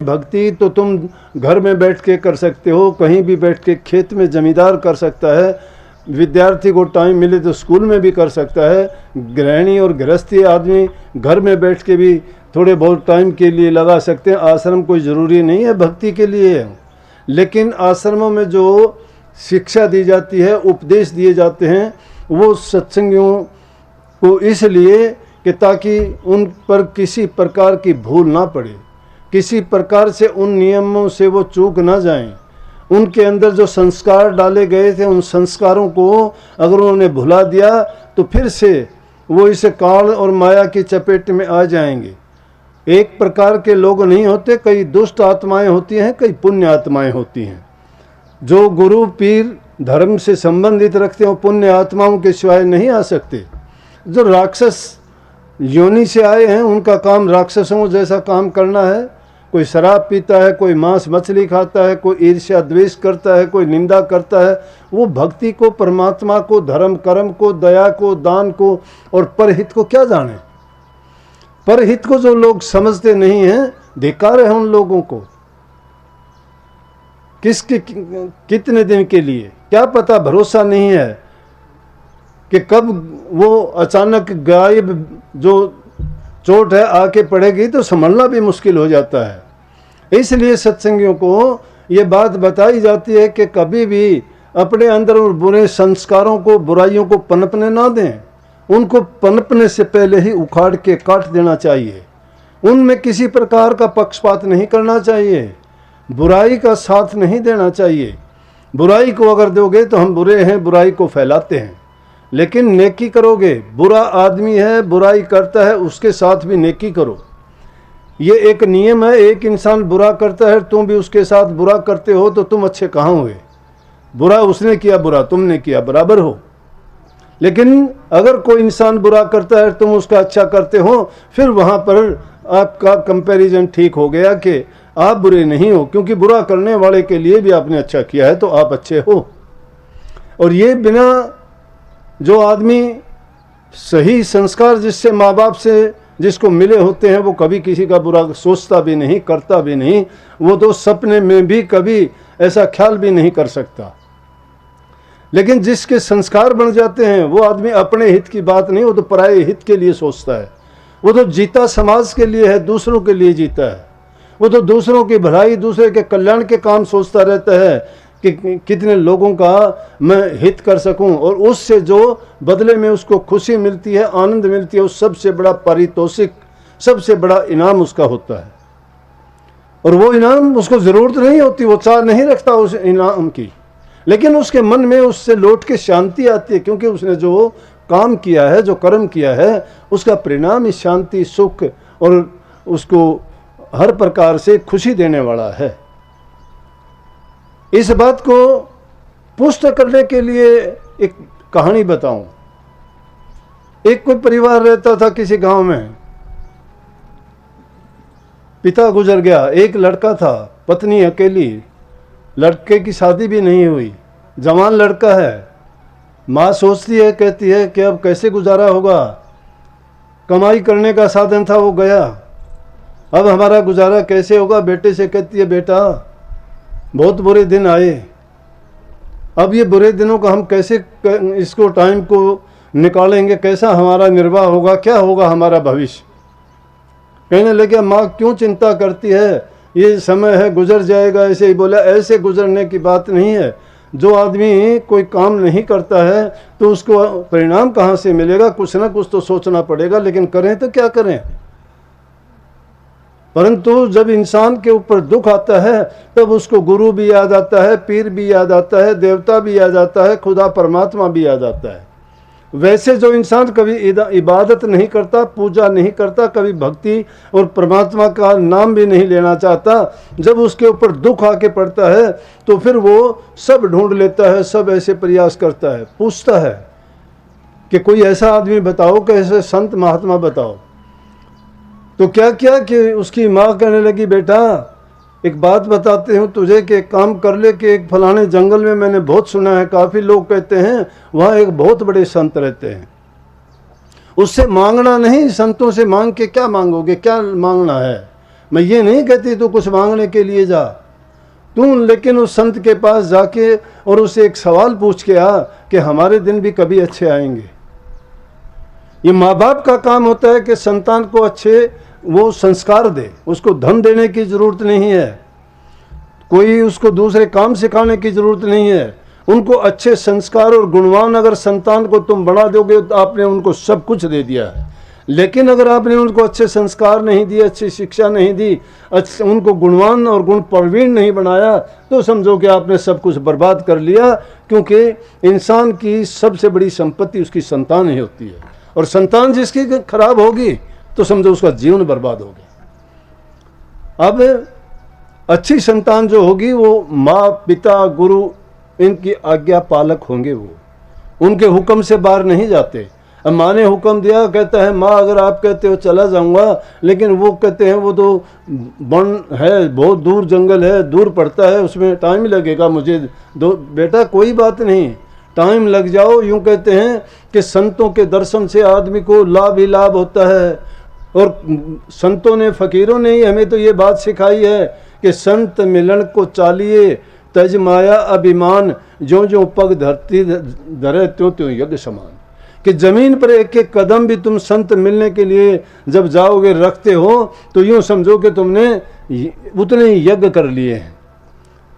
भक्ति तो तुम घर में बैठ के कर सकते हो, कहीं भी बैठ के, खेत में जमींदार कर सकता है, विद्यार्थी को टाइम मिले तो स्कूल में भी कर सकता है, गृहिणी और गृहस्थी आदमी घर में बैठ के भी थोड़े बहुत टाइम के लिए लगा सकते हैं। आश्रम कोई ज़रूरी नहीं है भक्ति के लिए, लेकिन आश्रमों में जो शिक्षा दी जाती है, उपदेश दिए जाते हैं, वो सत्संगियों को इसलिए कि ताकि उन पर किसी प्रकार की भूल ना पड़े, किसी प्रकार से उन नियमों से वो चूक ना जाएं। उनके अंदर जो संस्कार डाले गए थे, उन संस्कारों को अगर उन्होंने भुला दिया तो फिर से वो इस काल और माया की चपेट में आ जाएंगे। एक प्रकार के लोग नहीं होते, कई दुष्ट आत्माएं होती हैं, कई पुण्य आत्माएं होती हैं। जो गुरु पीर धर्म से संबंधित रखते हैं, पुण्य आत्माओं के सिवाय नहीं आ सकते। जो राक्षस योनि से आए हैं, उनका काम राक्षसों जैसा काम करना है। कोई शराब पीता है, कोई मांस मछली खाता है, कोई ईर्ष्या द्वेष करता है, कोई निंदा करता है। वो भक्ति को, परमात्मा को, धर्म कर्म को, दया को, दान को और परहित को क्या जाने। परहित को जो लोग समझते नहीं हैं, धिक्कार है उन लोगों को। किसके कितने दिन के लिए क्या पता, भरोसा नहीं है कि कब वो अचानक गायब जो चोट है आके पड़ेगी, तो संभलना भी मुश्किल हो जाता है। इसलिए सत्संगियों को ये बात बताई जाती है कि कभी भी अपने अंदर उन बुरे संस्कारों को, बुराइयों को पनपने ना दें। उनको पनपने से पहले ही उखाड़ के काट देना चाहिए। उनमें किसी प्रकार का पक्षपात नहीं करना चाहिए, बुराई का साथ नहीं देना चाहिए। बुराई को अगर दोगे तो हम बुरे हैं, बुराई को फैलाते हैं, लेकिन नेकी करोगे। बुरा आदमी है, बुराई करता है, उसके साथ भी नेकी करो। ये एक नियम है। एक इंसान बुरा करता है, तुम भी उसके साथ बुरा करते हो, तो तुम अच्छे कहाँ हुए। बुरा उसने किया, बुरा तुमने किया, बराबर हो। लेकिन अगर कोई इंसान बुरा करता है, तुम उसका अच्छा करते हो, फिर वहाँ पर आपका कंपैरिजन ठीक हो गया कि आप बुरे नहीं हो, क्योंकि बुरा करने वाले के लिए भी आपने अच्छा किया है, तो आप अच्छे हो। और ये बिना जो आदमी सही संस्कार जिससे माँ बाप से जिसको मिले होते हैं, वो कभी किसी का बुरा सोचता भी नहीं, करता भी नहीं। वो तो सपने में भी कभी ऐसा ख्याल भी नहीं कर सकता। लेकिन जिसके संस्कार बन जाते हैं, वो आदमी अपने हित की बात नहीं, वो तो पराये हित के लिए सोचता है। वो तो जीता समाज के लिए है, दूसरों के लिए जीता है। वो तो दूसरों की भलाई, दूसरे के कल्याण के काम सोचता रहता है कि कितने लोगों का मैं हित कर सकूं, और उससे जो बदले में उसको खुशी मिलती है, आनंद मिलती है, उस सबसे बड़ा पारितोषिक, सबसे बड़ा इनाम उसका होता है। और वो इनाम उसको ज़रूरत नहीं होती, वो चाह नहीं रखता उस इनाम की, लेकिन उसके मन में उससे लौट के शांति आती है, क्योंकि उसने जो काम किया है, जो कर्म किया है, उसका परिणाम ही शांति, सुख और उसको हर प्रकार से खुशी देने वाला है। इस बात को पुष्ट करने के लिए एक कहानी बताऊं। एक कोई परिवार रहता था किसी गांव में। पिता गुजर गया, एक लड़का था, पत्नी अकेली, लड़के की शादी भी नहीं हुई, जवान लड़का है। माँ सोचती है, कहती है कि अब कैसे गुजारा होगा, कमाई करने का साधन था वो गया, अब हमारा गुजारा कैसे होगा। बेटे से कहती है, बेटा बहुत बुरे दिन आए, अब ये बुरे दिनों का हम कैसे इसको टाइम को निकालेंगे, कैसा हमारा निर्वाह होगा, क्या होगा हमारा भविष्य। कहने लगे, माँ क्यों चिंता करती है, ये समय है, गुजर जाएगा। ऐसे ही बोला, ऐसे गुजरने की बात नहीं है। जो आदमी कोई काम नहीं करता है तो उसको परिणाम कहाँ से मिलेगा, कुछ ना कुछ तो सोचना पड़ेगा, लेकिन करें तो क्या करें। परंतु जब इंसान के ऊपर दुख आता है, तब उसको गुरु भी याद आता है, पीर भी याद आता है, देवता भी याद आता है, खुदा परमात्मा भी याद आता है। वैसे जो इंसान कभी इबादत नहीं करता, पूजा नहीं करता, कभी भक्ति और परमात्मा का नाम भी नहीं लेना चाहता, जब उसके ऊपर दुख आके पड़ता है तो फिर वो सब ढूंढ लेता है, सब ऐसे प्रयास करता है, पूछता है कि कोई ऐसा आदमी बताओ, कि ऐसे संत महात्मा बताओ। तो क्या किया कि उसकी माँ कहने लगी, बेटा एक बात बताते हूँ तुझे कि एक काम कर ले, कि एक फलाने जंगल में मैंने बहुत सुना है, काफ़ी लोग कहते हैं वहाँ एक बहुत बड़े संत रहते हैं। उससे मांगना नहीं, संतों से मांग के क्या मांगोगे, क्या मांगना है। मैं ये नहीं कहती तू कुछ मांगने के लिए जा, तू लेकिन उस संत के पास जाके और उसे एक सवाल पूछ के आ कि हमारे दिन भी कभी अच्छे आएंगे। ये माँ बाप का काम होता है कि संतान को अच्छे वो संस्कार दे, उसको धन देने की ज़रूरत नहीं है, कोई उसको दूसरे काम सिखाने की ज़रूरत नहीं है। उनको अच्छे संस्कार और गुणवान अगर संतान को तुम बना दोगे तो आपने उनको सब कुछ दे दिया है। लेकिन अगर आपने उनको अच्छे संस्कार नहीं दिए, अच्छी शिक्षा नहीं दी, उनको गुणवान और गुण प्रवीण नहीं बनाया, तो समझो कि आपने सब कुछ बर्बाद कर लिया। क्योंकि इंसान की सबसे बड़ी संपत्ति उसकी संतान ही होती है, और संतान जिसकी खराब होगी तो समझो उसका जीवन बर्बाद हो गया। अब अच्छी संतान जो होगी वो माँ पिता गुरु इनकी आज्ञा पालक होंगे, वो उनके हुक्म से बाहर नहीं जाते। अब माँ ने हुक्म दिया, कहता है माँ अगर आप कहते हो चला जाऊंगा, लेकिन वो कहते हैं वो तो वन है, बहुत दूर जंगल है, दूर पड़ता है, उसमें टाइम लगेगा मुझे, दो बेटा कोई बात नहीं, टाइम लग जाओ। यूँ कहते हैं कि संतों के दर्शन से आदमी को लाभ ही लाभ होता है। और संतों ने फकीरों ने ही हमें तो ये बात सिखाई है कि संत मिलन को चालिए, तज माया अभिमान, जो जो पग धरती धरे त्यों त्यों यज्ञ समान। कि जमीन पर एक एक कदम भी तुम संत मिलने के लिए जब जाओगे रखते हो तो यूँ समझो कि तुमने उतने ही यज्ञ कर लिए हैं।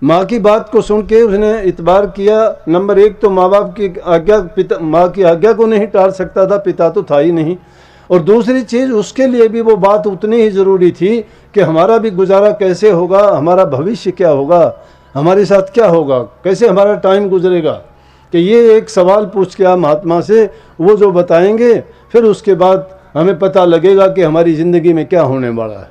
माँ की बात को सुन के उसने इतबार किया। नंबर एक तो माँ बाप की आज्ञा, पिता माँ की आज्ञा को नहीं टाल सकता था, पिता तो था ही नहीं। और दूसरी चीज़ उसके लिए भी वो बात उतनी ही ज़रूरी थी कि हमारा भी गुजारा कैसे होगा, हमारा भविष्य क्या होगा, हमारे साथ क्या होगा, कैसे हमारा टाइम गुजरेगा। कि ये एक सवाल पूछ के आप महात्मा से, वो जो बताएंगे फिर उसके बाद हमें पता लगेगा कि हमारी ज़िंदगी में क्या होने वाला है।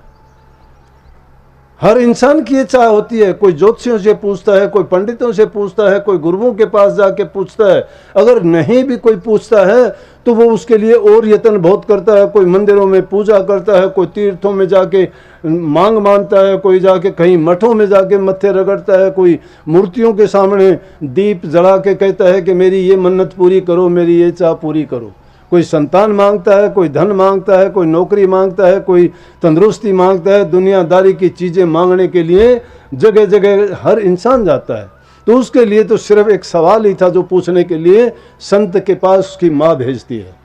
हर इंसान की ये चाह होती है, कोई ज्योतिषियों से पूछता है, कोई पंडितों से पूछता है, कोई गुरुओं के पास जाके पूछता है। अगर नहीं भी कोई पूछता है तो वो उसके लिए और यत्न बहुत करता है। कोई मंदिरों में पूजा करता है, कोई तीर्थों में जाके मांग मानता है, कोई जाके कहीं मठों में जाके मत्थे रगड़ता है, कोई मूर्तियों के सामने दीप जला के कहता है कि मेरी ये मन्नत पूरी करो, मेरी ये चाह पूरी करो। कोई संतान मांगता है, कोई धन मांगता है, कोई नौकरी मांगता है, कोई तंदुरुस्ती मांगता है। दुनियादारी की चीज़ें मांगने के लिए जगह जगह हर इंसान जाता है। तो उसके लिए तो सिर्फ एक सवाल ही था जो पूछने के लिए संत के पास उसकी माँ भेजती है।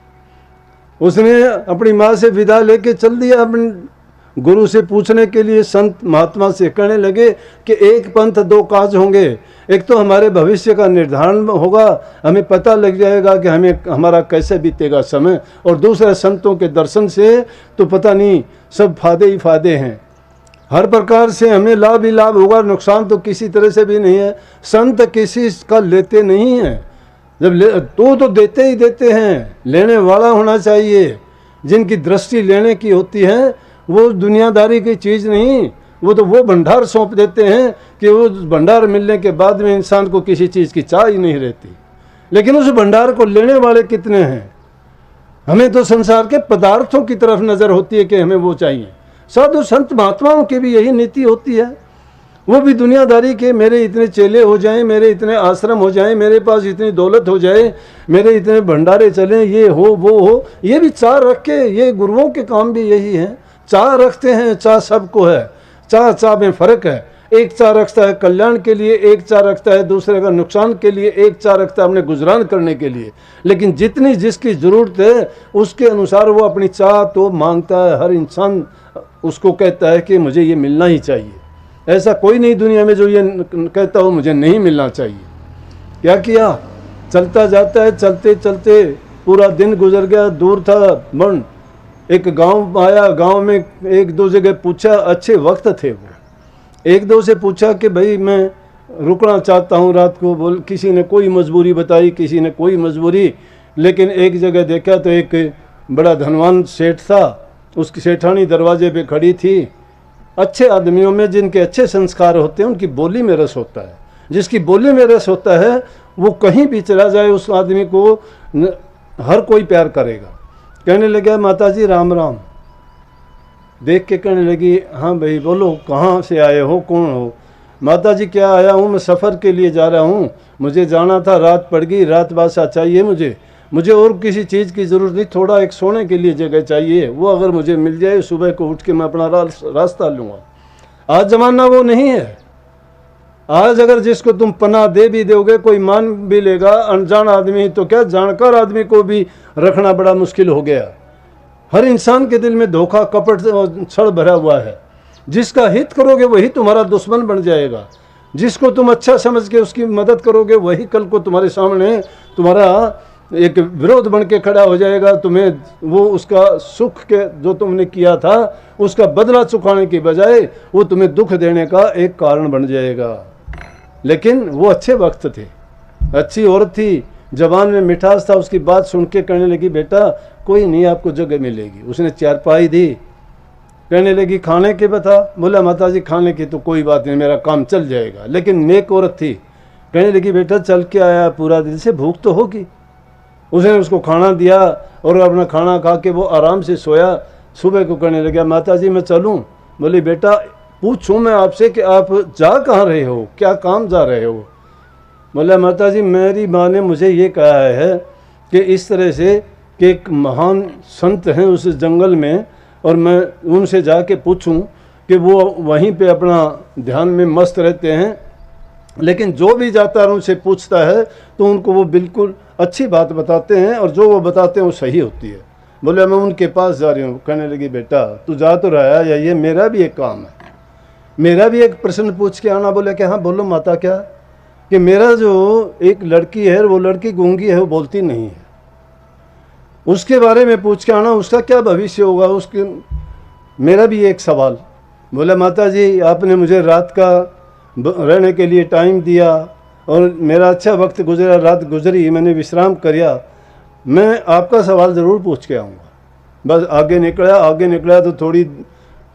उसने अपनी माँ से विदा लेके चल दिया अपने गुरु से पूछने के लिए। संत महात्मा से कहने लगे कि एक पंथ दो काज होंगे, एक तो हमारे भविष्य का निर्धारण होगा, हमें पता लग जाएगा कि हमें हमारा कैसे बीतेगा समय, और दूसरा संतों के दर्शन से तो पता नहीं सब फायदे ही फायदे हैं। हर प्रकार से हमें लाभ ही लाभ होगा, नुकसान तो किसी तरह से भी नहीं है। संत किसी का लेते नहीं हैं, जब तो देते ही देते हैं। लेने वाला होना चाहिए, जिनकी दृष्टि लेने की होती है, वो दुनियादारी की चीज़ नहीं, वो तो वो भंडार सौंप देते हैं कि वो भंडार मिलने के बाद में इंसान को किसी चीज़ की चाह ही नहीं रहती। लेकिन उस भंडार को लेने वाले कितने हैं? हमें तो संसार के पदार्थों की तरफ नज़र होती है कि हमें वो चाहिए। साधु संत महात्माओं की भी यही नीति होती है। वो भी दुनियादारी के मेरे इतने चेले हो जाएं, मेरे इतने आश्रम हो जाएं, मेरे पास इतनी दौलत हो जाए, मेरे इतने भंडारे चलें, ये हो वो हो, ये भी चाह रख के, ये गुरुओं के काम भी यही है। चाह रखते हैं, चाह सबको है, चाह में फ़र्क है। एक चाह रखता है कल्याण के लिए, एक चाह रखता है दूसरे का नुकसान के लिए, एक चाह रखता है अपने गुजरान करने के लिए। लेकिन जितनी जिसकी ज़रूरत है उसके अनुसार वो अपनी चाह तो मांगता है। हर इंसान उसको कहता है कि मुझे ये मिलना ही चाहिए। ऐसा कोई नहीं दुनिया में जो ये कहता हो मुझे नहीं मिलना चाहिए। क्या किया? चलता जाता है, चलते चलते पूरा दिन गुजर गया। दूर था मन, एक गांव आया, गांव में एक दो जगह पूछा, अच्छे वक्त थे वो, एक दो से पूछा कि भाई मैं रुकना चाहता हूँ रात को। बोल किसी ने कोई मजबूरी बताई, किसी ने कोई मजबूरी। लेकिन एक जगह देखा तो एक बड़ा धनवान सेठ था, उसकी सेठानी दरवाजे पे खड़ी थी। अच्छे आदमियों में जिनके अच्छे संस्कार होते हैं उनकी बोली में रस होता है। जिसकी बोली में रस होता है वो कहीं भी चला जाए उस आदमी को हर कोई प्यार करेगा। कहने लगा माता जी राम राम। देख के कहने लगी हाँ भाई बोलो, कहाँ से आए हो, कौन हो? माता जी क्या आया हूँ, मैं सफ़र के लिए जा रहा हूँ, मुझे जाना था, रात पड़ गई, रात बासा चाहिए मुझे। मुझे और किसी चीज़ की ज़रूरत नहीं, थोड़ा एक सोने के लिए जगह चाहिए, वो अगर मुझे मिल जाए सुबह को उठ के मैं अपना रास्ता लूँगा। आज ज़माना वो नहीं है। आज अगर जिसको तुम पनाह दे भी दोगे कोई मान भी लेगा, अनजान आदमी तो क्या जानकार आदमी को भी रखना बड़ा मुश्किल हो गया। हर इंसान के दिल में धोखा, कपट और छल भरा हुआ है। जिसका हित करोगे वही तुम्हारा दुश्मन बन जाएगा, जिसको तुम अच्छा समझ के उसकी मदद करोगे वही कल को तुम्हारे सामने तुम्हारा एक विरोध बन के खड़ा हो जाएगा। तुम्हें वो उसका सुख के जो तुमने किया था उसका बदला चुकाने की बजाय वो तुम्हें दुख देने का एक कारण बन जाएगा। लेकिन वो अच्छे वक्त थे, अच्छी औरत थी, जबान में मिठास था। उसकी बात सुन के कहने लगी बेटा कोई नहीं, आपको जगह मिलेगी। उसने चारपाई दी, कहने लगी खाने के बता। बोला माता जी खाने की तो कोई बात नहीं, मेरा काम चल जाएगा। लेकिन नेक औरत थी, कहने लगी बेटा चल के आया पूरा दिन से, भूख तो होगी। उसने उसको खाना दिया और अपना खाना खा के वो आराम से सोया। सुबह को कहने लगा माता जी मैं चलूँ। बोली बेटा पूछूं मैं आपसे कि आप जा कहाँ रहे हो, क्या काम जा रहे हो। बोला माता जी मेरी माँ ने मुझे ये कहा है कि इस तरह से कि एक महान संत हैं उस जंगल में, और मैं उनसे जाके पूछूं कि वो वहीं पे अपना ध्यान में मस्त रहते हैं। लेकिन जो भी जाता है उनसे पूछता है तो उनको वो बिल्कुल अच्छी बात बताते हैं और जो वो बताते हैं वो सही होती है। बोले मैं उनके पास जा रही हूँ। कहने लगी बेटा तू जा तो रहा है, या ये मेरा भी एक काम है, मेरा भी एक प्रश्न पूछ के आना। बोले कि हाँ बोलो माता। क्या? कि मेरा जो एक लड़की है वो लड़की गूंगी है, वो बोलती नहीं है, उसके बारे में पूछ के आना, उसका क्या भविष्य होगा, उसके मेरा भी एक सवाल। बोला माता जी आपने मुझे रात का रहने के लिए टाइम दिया और मेरा अच्छा वक्त गुजरा, रात गुजरी, मैंने विश्राम किया, मैं आपका सवाल ज़रूर पूछ के आऊँगा। बस आगे निकला तो थोड़ी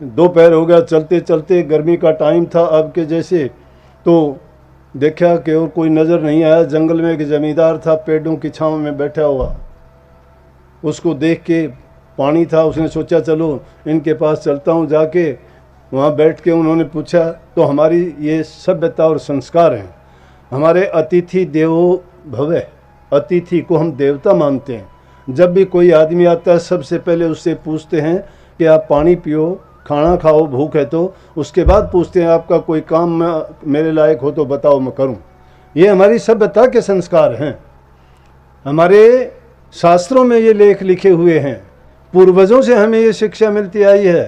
दोपहर हो गया, चलते चलते गर्मी का टाइम था अब के जैसे। तो देखा कि और कोई नज़र नहीं आया। जंगल में एक ज़मींदार था पेड़ों की छाँव में बैठा हुआ, उसको देख के पानी था, उसने सोचा चलो इनके पास चलता हूँ। जाके वहाँ बैठ के उन्होंने पूछा तो हमारी ये सभ्यता और संस्कार हैं, हमारे अतिथि देवो भव, अतिथि को हम देवता मानते हैं। जब भी कोई आदमी आता है सबसे पहले उससे पूछते हैं कि आप पानी पियो, खाना खाओ, भूख है तो, उसके बाद पूछते हैं आपका कोई काम मेरे लायक हो तो बताओ मैं करूं। ये हमारी सभ्यता के संस्कार हैं, हमारे शास्त्रों में ये लेख लिखे हुए हैं। पूर्वजों से हमें ये शिक्षा मिलती आई है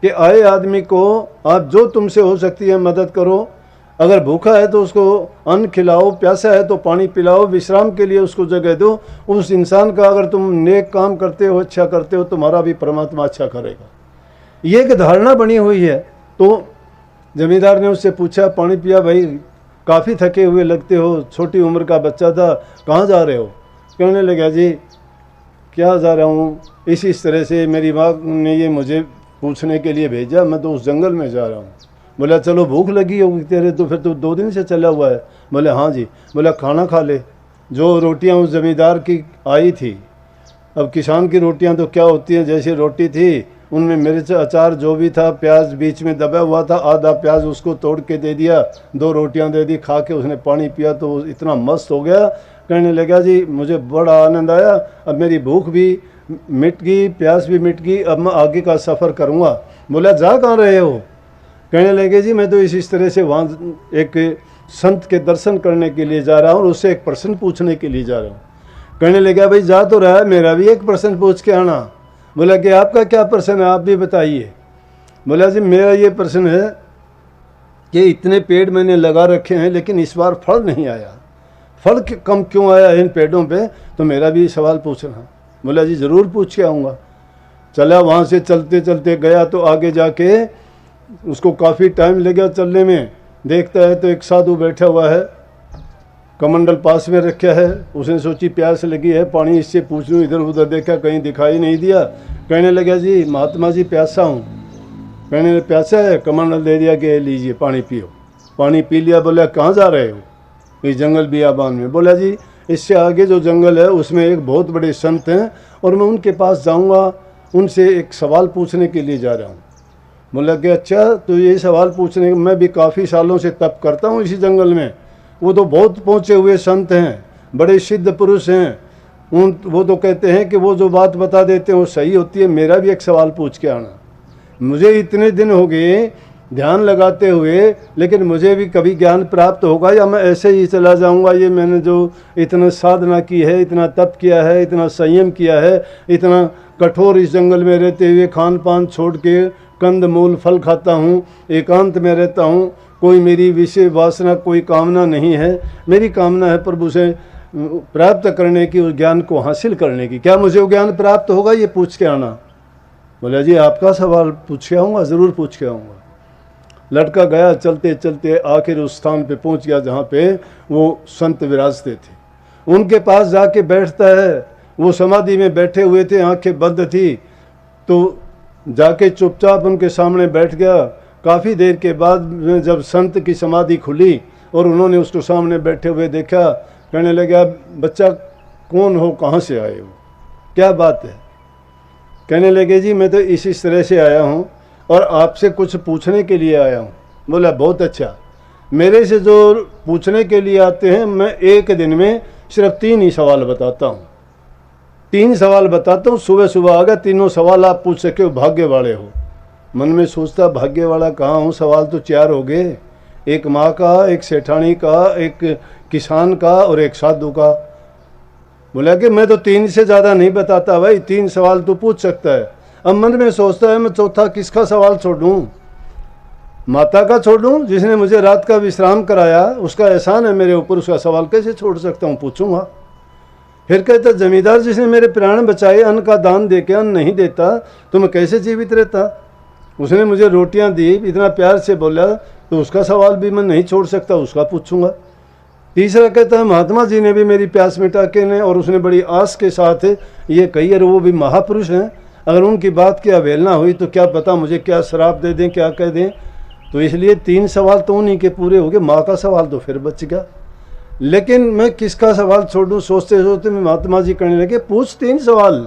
कि आए आदमी को आप जो तुमसे हो सकती है मदद करो। अगर भूखा है तो उसको अन्न खिलाओ, प्यासा है तो पानी पिलाओ, विश्राम के लिए उसको जगह दो। उस इंसान का अगर तुम नेक काम करते हो, अच्छा करते हो, तुम्हारा भी परमात्मा अच्छा करेगा। ये एक धारणा बनी हुई है। तो जमींदार ने उससे पूछा पानी पिया, भाई काफ़ी थके हुए लगते हो, छोटी उम्र का बच्चा था, कहाँ जा रहे हो। कहने लगा जी क्या जा रहा हूँ, इस तरह से मेरी माँ ने ये मुझे पूछने के लिए भेजा, मैं तो उस जंगल में जा रहा हूँ। बोला चलो भूख लगी होगी तेरे तो, फिर तो 2 दिन से चला हुआ है। बोले हाँ जी। बोला खाना खा ले। जो रोटियाँ उस ज़मींदार की आई थी, अब किसान की रोटियाँ तो क्या होती हैं, जैसी रोटी थी उनमें मिर्च अचार जो भी था, प्याज बीच में दबा हुआ था, आधा प्याज उसको तोड़ के दे दिया, 2 रोटियां दे दी, खा के उसने पानी पिया तो इतना मस्त हो गया। कहने लगा जी मुझे बड़ा आनंद आया, अब मेरी भूख भी मिट गई, प्यास भी मिट गई, अब मैं आगे का सफ़र करूँगा। बोला जा कहाँ रहे हो। कहने लगे जी मैं तो इस तरह से वहाँ एक संत के दर्शन करने के लिए जा रहा हूँ और उससे एक प्रश्न पूछने के लिए जा रहा हूँ। कहने लगा भाई जा तो रहा है, मेरा भी एक प्रश्न पूछ के आना। बोला कि आपका क्या प्रश्न है, आप भी बताइए। बोला जी मेरा ये प्रश्न है कि इतने पेड़ मैंने लगा रखे हैं लेकिन इस बार फल नहीं आया, फल कम क्यों आया इन पेड़ों पे, तो मेरा भी सवाल पूछना। बोला जी ज़रूर पूछ के आऊँगा। चला, वहाँ से चलते चलते गया तो आगे जाके उसको काफ़ी टाइम लगा चलने में। देखता है तो एक साधु बैठा हुआ है, कमंडल पास में रखा है। उसने सोची प्यास लगी है, पानी इससे पूछ लूँ, इधर उधर देखा कहीं दिखाई नहीं दिया। कहने लगा जी महात्मा जी प्यासा हूँ। कहने लगा प्यासा है, कमंडल दे दिया कि लीजिए पानी पियो। पानी पी लिया। बोला कहाँ जा रहे हो। इस जंगल बियाबान में। बोला जी इससे आगे जो जंगल है उसमें एक बहुत बड़े संत हैं और मैं उनके पास जाऊँगा, उनसे एक सवाल पूछने के लिए जा रहा हूँ। बोला कि अच्छा तो ये सवाल पूछने, मैं भी काफ़ी सालों से तप करता हूँ इसी जंगल में, वो तो बहुत पहुँचे हुए संत हैं, बड़े सिद्ध पुरुष हैं, वो तो कहते हैं कि वो जो बात बता देते हैं वो सही होती है। मेरा भी एक सवाल पूछ के आना। मुझे इतने दिन हो गए ध्यान लगाते हुए, लेकिन मुझे भी कभी ज्ञान प्राप्त होगा या मैं ऐसे ही चला जाऊंगा? ये मैंने जो इतना साधना की है, इतना तप किया है, इतना संयम किया है, इतना कठोर इस जंगल में रहते हुए खान पान छोड़ के कंद मूल फल खाता हूँ, एकांत में रहता हूँ, कोई मेरी विषय वासना कोई कामना नहीं है। मेरी कामना है प्रभु से प्राप्त करने की, उस ज्ञान को हासिल करने की। क्या मुझे वो ज्ञान प्राप्त होगा? ये पूछ के आना। बोला जी आपका सवाल पूछ के आऊँगा, ज़रूर पूछ के आऊँगा। लड़का गया, चलते चलते आखिर उस स्थान पे पहुंच गया जहाँ पे वो संत विराजते थे। उनके पास जाके बैठता है। वो समाधि में बैठे हुए थे, आंखें बंद थी, तो जाके चुपचाप उनके सामने बैठ गया। काफ़ी देर के बाद जब संत की समाधि खुली और उन्होंने उसको सामने बैठे हुए देखा, कहने लगा बच्चा कौन हो, कहाँ से आए हो, क्या बात है? कहने लगे जी मैं तो इस तरह से आया हूँ और आपसे कुछ पूछने के लिए आया हूँ। बोला बहुत अच्छा, मेरे से जो पूछने के लिए आते हैं मैं एक दिन में सिर्फ 3 ही सवाल बताता हूँ। 3 सवाल बताता हूँ, सुबह सुबह आ गया, तीनों सवाल आप पूछ सके हो, भाग्य वाले हो। मन में सोचता भाग्य वाला कहाँ हूँ, सवाल तो 4 हो गए, एक माँ का, एक सेठानी का, एक किसान का और एक साधु का। बोला कि मैं तो 3 से ज़्यादा नहीं बताता भाई, 3 सवाल तो पूछ सकता है। अब मन में सोचता है मैं चौथा किसका सवाल छोड़ूं? माता का छोड़ूं जिसने मुझे रात का विश्राम कराया, उसका एहसान है मेरे ऊपर, उसका सवाल कैसे छोड़ सकता हूं? पूछूंगा। फिर कहता जमींदार जिसने मेरे प्राण बचाए, अन्न का दान दे के अन्न नहीं देता तो मैं कैसे जीवित रहता? उसने मुझे रोटियां दी, इतना प्यार से बोला, तो उसका सवाल भी मैं नहीं छोड़ सकता, उसका पूछूंगा। तीसरा कहता है महात्मा जी ने भी मेरी प्यास मिटा के ने, और उसने बड़ी आस के साथ ये कही, और वो भी महापुरुष हैं, अगर उनकी बात की अवहेलना हुई तो क्या पता मुझे क्या श्राप दे दें, क्या कह दें। तो इसलिए 3 सवाल तो उन्हीं के पूरे हो गए, माँ का सवाल तो फिर बच गया। लेकिन मैं किसका सवाल छोड़ूं, सोचते सोचते मैं महात्मा जी कहने लगे पूछ 3 सवाल।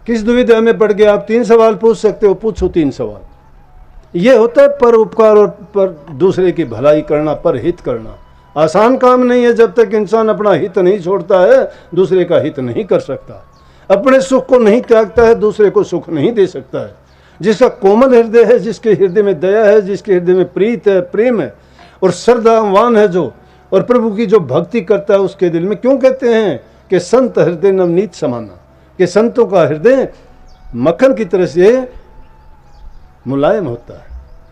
किस दुविधा में पड़ गया? आप 3 सवाल पूछ सकते हो, पूछो 3 सवाल। ये होता है पर उपकार और पर दूसरे की भलाई करना, पर हित करना। आसान काम नहीं है, जब तक इंसान अपना हित नहीं छोड़ता है दूसरे का हित नहीं कर सकता। अपने सुख को नहीं त्यागता है दूसरे को सुख नहीं दे सकता है। जिसका कोमल हृदय है, जिसके हृदय में दया है, जिसके हृदय में प्रीत है, प्रेम है और श्रद्धावान है जो, और प्रभु की जो भक्ति करता है उसके दिल में, क्यों कहते हैं कि संत हृदय नवनीत समाना, कि संतों का हृदय मक्खन की तरह से मुलायम होता है।